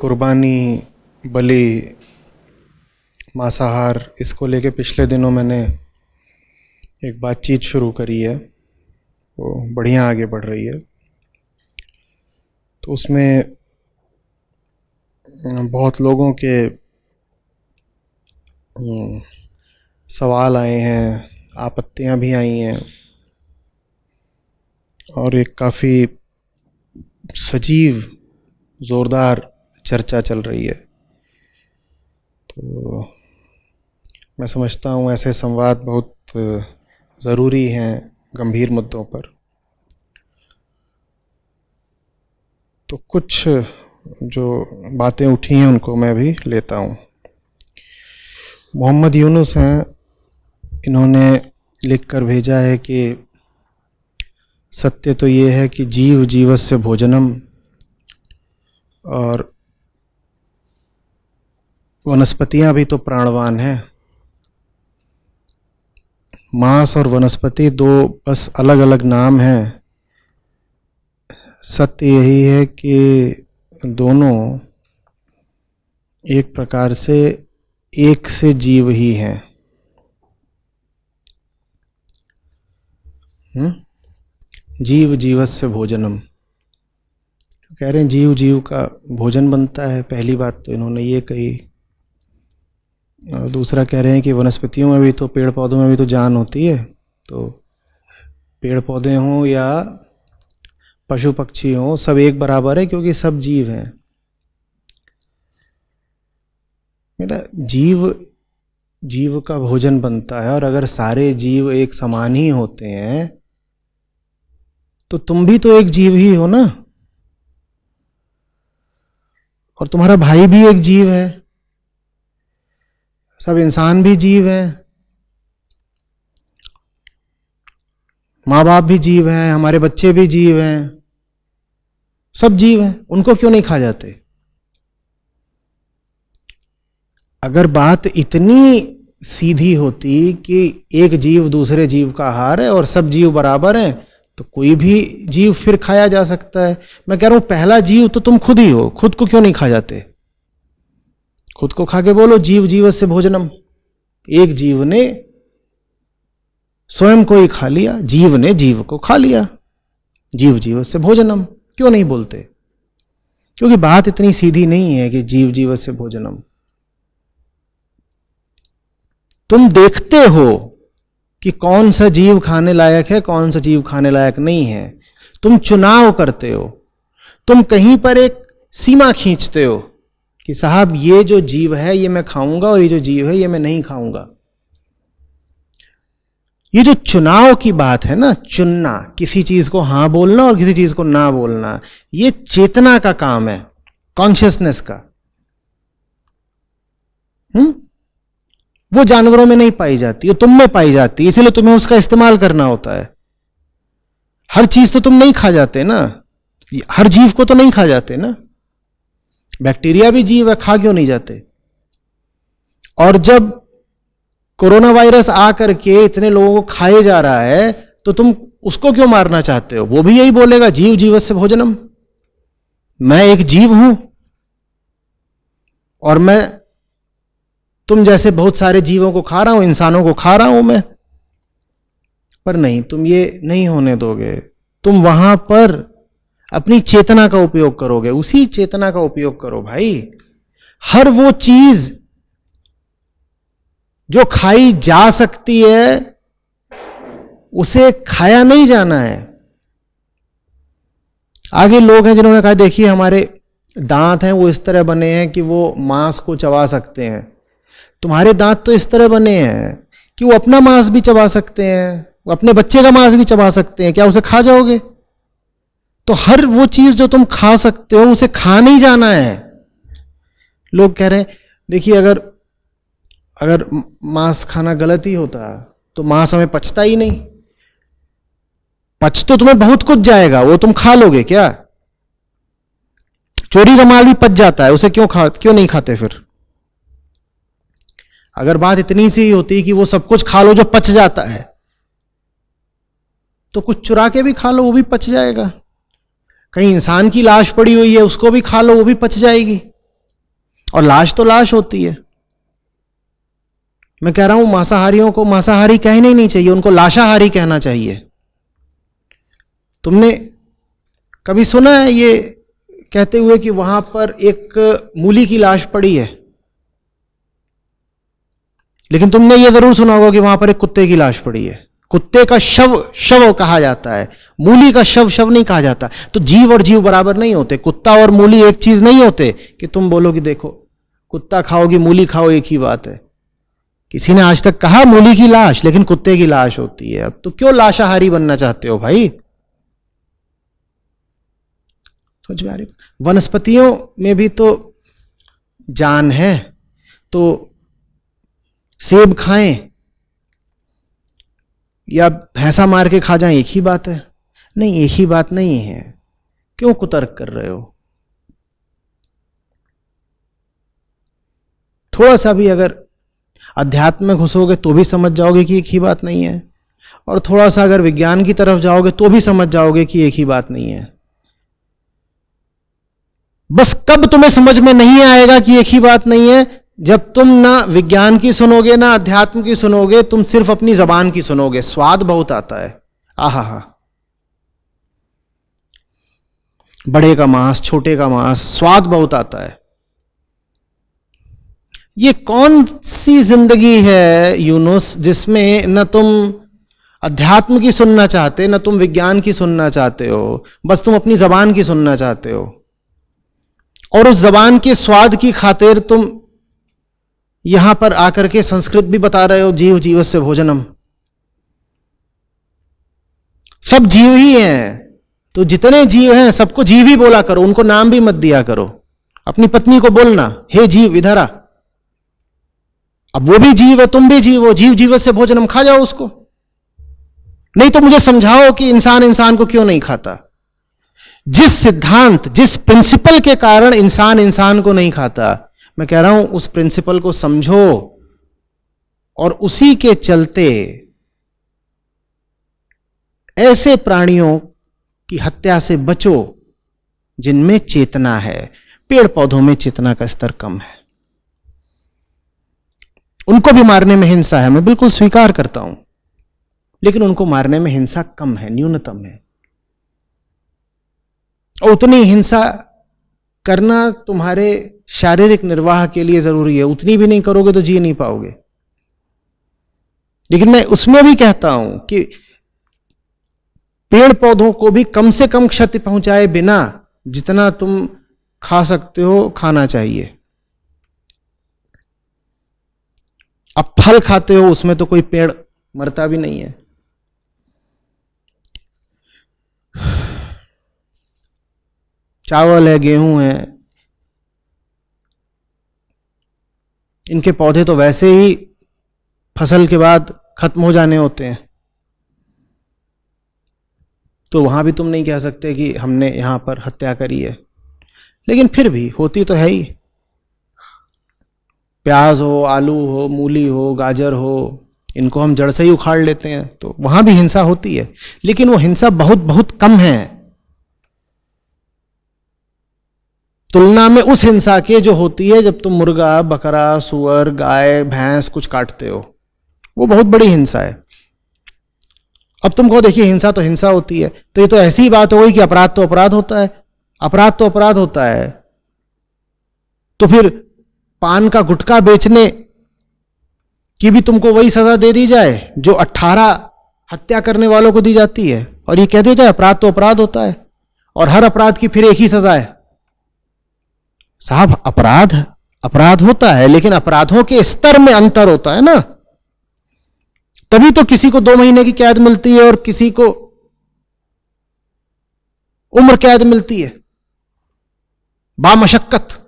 कुर्बानी, बलि, मांसाहार, इसको लेके पिछले दिनों मैंने एक बातचीत शुरू करी है, वो बढ़िया आगे बढ़ रही है। तो उसमें बहुत लोगों के सवाल आए हैं, आपत्तियां भी आई हैं और एक काफ़ी सजीव ज़ोरदार चर्चा चल रही है। तो मैं समझता हूँ ऐसे संवाद बहुत ज़रूरी हैं गंभीर मुद्दों पर। तो कुछ जो बातें उठी हैं उनको मैं भी लेता हूँ। मोहम्मद यूनुस हैं, इन्होंने लिख कर भेजा है कि सत्य तो ये है कि जीव जीवस्य भोजनम, और वनस्पतियां भी तो प्राणवान हैं। मांस और वनस्पति दो बस अलग अलग नाम हैं। सत्य यही है कि दोनों एक प्रकार से एक से जीव ही हैं। जीव जीवस्य भोजनम, कह रहे हैं जीव जीव का भोजन बनता है। पहली बात तो इन्होंने ये कही। और दूसरा कह रहे हैं कि वनस्पतियों में भी तो, पेड़ पौधों में भी तो जान होती है। तो पेड़ पौधे हों या पशु पक्षी हों, सब एक बराबर है क्योंकि सब जीव हैं। मेरा जीव जीव का भोजन बनता है, और अगर सारे जीव एक समान ही होते हैं तो तुम भी तो एक जीव ही हो ना, और तुम्हारा भाई भी एक जीव है, सब इंसान भी जीव हैं, माँ बाप भी जीव हैं, हमारे बच्चे भी जीव हैं, सब जीव हैं। उनको क्यों नहीं खा जाते? अगर बात इतनी सीधी होती कि एक जीव दूसरे जीव का आहार है और सब जीव बराबर हैं, तो कोई भी जीव फिर खाया जा सकता है। मैं कह रहा हूं पहला जीव तो तुम खुद ही हो, खुद को क्यों नहीं खा जाते? खुद को खा के बोलो जीव जीवस्य भोजनम। एक जीव ने स्वयं को ही खा लिया, जीव ने जीव को खा लिया, जीव जीवस्य भोजनम। क्यों नहीं बोलते? क्योंकि बात इतनी सीधी नहीं है कि जीव जीवस्य भोजनम। तुम देखते हो कि कौन सा जीव खाने लायक है, कौन सा जीव खाने लायक नहीं है। तुम चुनाव करते हो, तुम कहीं पर एक सीमा खींचते हो कि साहब ये जो जीव है ये मैं खाऊंगा और ये जो जीव है ये मैं नहीं खाऊंगा। ये जो चुनाव की बात है ना, चुनना, किसी चीज को हां बोलना और किसी चीज को ना बोलना, ये चेतना का काम है, कॉन्शियसनेस का। वो जानवरों में नहीं पाई जाती, वो तुम में पाई जाती है, इसलिए तुम्हें उसका इस्तेमाल करना होता है। हर चीज तो तुम नहीं खा जाते ना, हर जीव को तो नहीं खा जाते ना। बैक्टीरिया भी जीव है, खा क्यों नहीं जाते? और जब कोरोना वायरस आकर के इतने लोगों को खाए जा रहा है तो तुम उसको क्यों मारना चाहते हो? वो भी यही बोलेगा जीव जीवस्य भोजनम। मैं एक जीव हूं और मैं तुम जैसे बहुत सारे जीवों को खा रहा हूं, इंसानों को खा रहा हूं मैं। पर नहीं, तुम ये नहीं होने दोगे। तुम वहां पर अपनी चेतना का उपयोग करोगे, उसी चेतना का उपयोग करो भाई। हर वो चीज जो खाई जा सकती है उसे खाया नहीं जाना है। आगे लोग हैं जिन्होंने कहा देखिए हमारे दांत हैं वो इस तरह बने हैं कि वो मांस को चबा सकते हैं। तुम्हारे दांत तो इस तरह बने हैं कि वो अपना मांस भी चबा सकते हैं, वो अपने बच्चे का मांस भी चबा सकते हैं। क्या उसे खा जाओगे? तो हर वो चीज जो तुम खा सकते हो उसे खा नहीं जाना है। लोग कह रहे हैं देखिए अगर मांस खाना गलत ही होता तो मांस हमें पचता ही नहीं। पच तो तुम्हें बहुत कुछ जाएगा, वो तुम खा लोगे क्या? चोरी का माल भी पच जाता है, उसे क्यों नहीं खाते फिर? अगर बात इतनी सी होती कि वो सब कुछ खा लो जो पच जाता है, तो कुछ चुरा के भी खा लो, वो भी पच जाएगा। कहीं इंसान की लाश पड़ी हुई है, उसको भी खा लो, वो भी पच जाएगी। और लाश तो लाश होती है। मैं कह रहा हूं मांसाहारियों को मांसाहारी कहना ही नहीं चाहिए, उनको लाशाहारी कहना चाहिए। तुमने कभी सुना है ये कहते हुए कि वहां पर एक मूली की लाश पड़ी है, लेकिन तुमने ये जरूर सुना होगा कि वहां पर एक कुत्ते की लाश पड़ी है। कुत्ते का शव शव कहा जाता है, मूली का शव शव नहीं कहा जाता। तो जीव और जीव बराबर नहीं होते, कुत्ता और मूली एक चीज नहीं होते कि तुम बोलो कि देखो कुत्ता खाओगी मूली खाओ एक ही बात है। किसी ने आज तक कहा मूली की लाश, लेकिन कुत्ते की लाश होती है। अब तो क्यों लाशाहारी बनना चाहते हो भाई? समझ में आ रही? वनस्पतियों में भी तो जान है, तो सेब खाएं या भैंसा मार के खा जाएं एक ही बात है? नहीं, एक ही बात नहीं है। क्यों कुतर्क कर रहे हो? थोड़ा सा भी अगर अध्यात्म में घुसोगे तो भी समझ जाओगे कि एक ही बात नहीं है, और थोड़ा सा अगर विज्ञान की तरफ जाओगे तो भी समझ जाओगे कि एक ही बात नहीं है। बस कब तुम्हें समझ में नहीं आएगा कि एक ही बात नहीं है? जब तुम ना विज्ञान की सुनोगे ना अध्यात्म की सुनोगे, तुम सिर्फ अपनी जबान की सुनोगे। स्वाद बहुत आता है, आहा, बड़े का मांस छोटे का मांस, स्वाद बहुत आता है। ये कौन सी जिंदगी है यूनुस जिसमें न तुम अध्यात्म की सुनना चाहते, न तुम विज्ञान की सुनना चाहते हो, बस तुम अपनी जबान की सुनना चाहते हो। और उस जबान के स्वाद की खातिर तुम यहां पर आकर के संस्कृत भी बता रहे हो, जीव जीवस्य भोजनम। सब जीव ही हैं, तो जितने जीव हैं सबको जीव ही बोला करो, उनको नाम भी मत दिया करो। अपनी पत्नी को बोलना, हे जीव इधर आ। अब वो भी जीव है, तुम भी जीव हो, जीव जीवस्य भोजनम, खा जाओ उसको। नहीं तो मुझे समझाओ कि इंसान इंसान को क्यों नहीं खाता। जिस सिद्धांत, जिस प्रिंसिपल के कारण इंसान इंसान को नहीं खाता, मैं कह रहा हूं उस प्रिंसिपल को समझो और उसी के चलते ऐसे प्राणियों की हत्या से बचो जिनमें चेतना है। पेड़ पौधों में चेतना का स्तर कम है, उनको भी मारने में हिंसा है, मैं बिल्कुल स्वीकार करता हूं, लेकिन उनको मारने में हिंसा कम है, न्यूनतम है। और उतनी हिंसा करना तुम्हारे शारीरिक निर्वाह के लिए जरूरी है, उतनी भी नहीं करोगे तो जी नहीं पाओगे। लेकिन मैं उसमें भी कहता हूं कि पेड़ पौधों को भी कम से कम क्षति पहुंचाए बिना जितना तुम खा सकते हो खाना चाहिए। अब फल खाते हो, उसमें तो कोई पेड़ मरता भी नहीं है। चावल है, गेहूं है, इनके पौधे तो वैसे ही फसल के बाद खत्म हो जाने होते हैं, तो वहां भी तुम नहीं कह सकते कि हमने यहां पर हत्या करी है। लेकिन फिर भी होती तो है ही। प्याज हो, आलू हो, मूली हो, गाजर हो, इनको हम जड़ से ही उखाड़ लेते हैं, तो वहां भी हिंसा होती है, लेकिन वो हिंसा बहुत बहुत कम है तुलना में उस हिंसा के जो होती है जब तुम मुर्गा, बकरा, सुअर, गाय, भैंस कुछ काटते हो। वो बहुत बड़ी हिंसा है। अब तुम कहो देखिए हिंसा तो हिंसा होती है, तो ये तो ऐसी ही बात हो गई कि अपराध तो अपराध होता है। अपराध तो अपराध होता है, तो फिर पान का गुटखा बेचने की भी तुमको वही सजा दे दी जाए जो 18 हत्या करने वालों को दी जाती है, और ये कह दिया जाए अपराध तो अपराध होता है, और हर अपराध की फिर एक ही सजा है। साहब अपराध अपराध होता है, लेकिन अपराधों के स्तर में अंतर होता है ना। तभी तो किसी को 2 महीने की कैद मिलती है और किसी को उम्र कैद मिलती है बामशक्कत।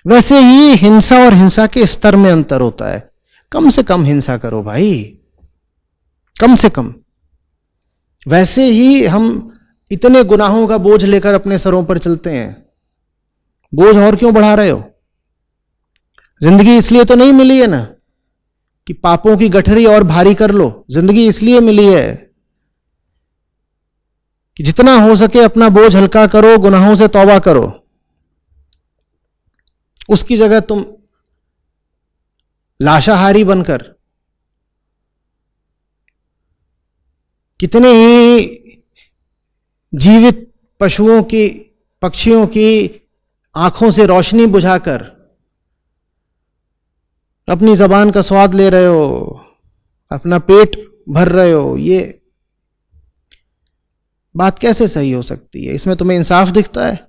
वैसे ही हिंसा और हिंसा के स्तर में अंतर होता है। कम से कम हिंसा करो भाई, कम से कम। वैसे ही हम इतने गुनाहों का बोझ लेकर अपने सरों पर चलते हैं, बोझ और क्यों बढ़ा रहे हो? जिंदगी इसलिए तो नहीं मिली है ना कि पापों की गठरी और भारी कर लो। जिंदगी इसलिए मिली है कि जितना हो सके अपना बोझ हल्का करो, गुनाहों से तौबा करो। उसकी जगह तुम लाशाहारी बनकर कितने ही जीवित पशुओं की, पक्षियों की आंखों से रोशनी बुझाकर अपनी जबान का स्वाद ले रहे हो, अपना पेट भर रहे हो। ये बात कैसे सही हो सकती है? इसमें तुम्हें इंसाफ दिखता है?